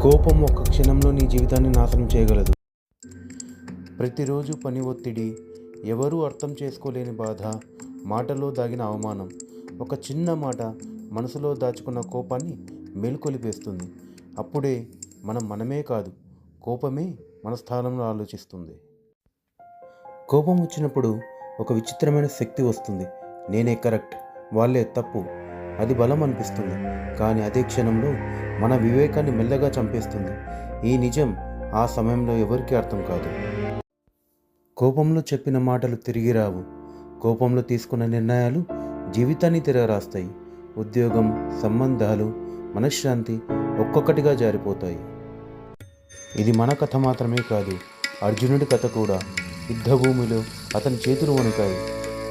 కోపం ఒక్క క్షణంలో నీ జీవితాన్ని నాశనం చేయగలదు. ప్రతిరోజు పని ఒత్తిడి, ఎవరూ అర్థం చేసుకోలేని బాధ, మాటలో దాగిన అవమానం, ఒక చిన్న మాట మనసులో దాచుకున్న కోపాన్ని మేల్కొలిపేస్తుంది. అప్పుడే మనం మనమే కాదు, కోపమే మన స్థానంలో ఆలోచిస్తుంది. కోపం వచ్చినప్పుడు ఒక విచిత్రమైన శక్తి వస్తుంది. నేనే కరెక్ట్, వాళ్ళే తప్పు. అది బలం అనిపిస్తుంది, కానీ అదే క్షణంలో మన వివేకాన్ని మెల్లగా చంపేస్తుంది. ఈ నిజం ఆ సమయంలో ఎవరికీ అర్థం కాదు. కోపంలో చెప్పిన మాటలు తిరిగి రావు. కోపంలో తీసుకున్న నిర్ణయాలు జీవితాన్ని తిరగరాస్తాయి. ఉద్యోగం, సంబంధాలు, మనశ్శాంతి ఒక్కొక్కటిగా జారిపోతాయి. ఇది మన కథ మాత్రమే కాదు, అర్జునుడి కథ కూడా. యుద్ధభూమిలో అతని చేతులు వణికాయి,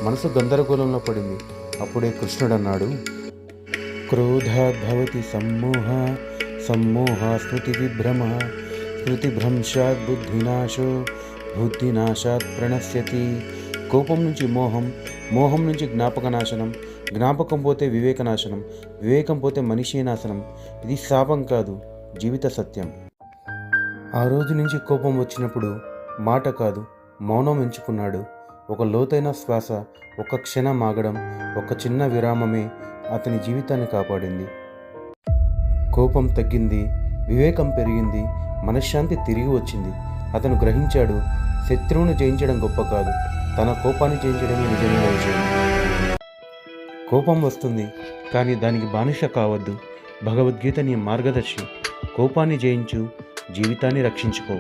మనసు గందరగోళంలో పడింది. అప్పుడే కృష్ణుడు అన్నాడు, క్రోధాద్భవతి సమ్మోహ, సమ్మోహ స్మృతి విభ్రమ, స్మృతిభ్రంశాత్ బుద్ధినాశో, బుద్ధినాశాత్ ప్రణశ్యతి. కోపం నుంచి మోహం, మోహం నుంచి జ్ఞాపక నాశనం, జ్ఞాపకం పోతే వివేక నాశనం, వివేకం పోతే మనిషి నాశనం. ఇది శాపం కాదు, జీవిత సత్యం. ఆ రోజు నుంచి కోపం వచ్చినప్పుడు మాట కాదు, మౌనం ఎంచుకున్నాడు. ఒక లోతైన శ్వాస, ఒక క్షణం ఆగడం, ఒక చిన్న విరామమే అతని జీవితాన్ని కాపాడింది. కోపం తగ్గింది, వివేకం పెరిగింది, మనశ్శాంతి తిరిగి వచ్చింది. అతను గ్రహించాడు, శత్రువును జయించడం గొప్ప కాదు, తన కోపాన్ని జయించడమే నిజమైన విజయం. కోపం వస్తుంది, కానీ దానికి బానిస కావద్దు. భగవద్గీత నీ మార్గదర్శి. కోపాన్ని జయించు, జీవితాన్ని రక్షించుకో.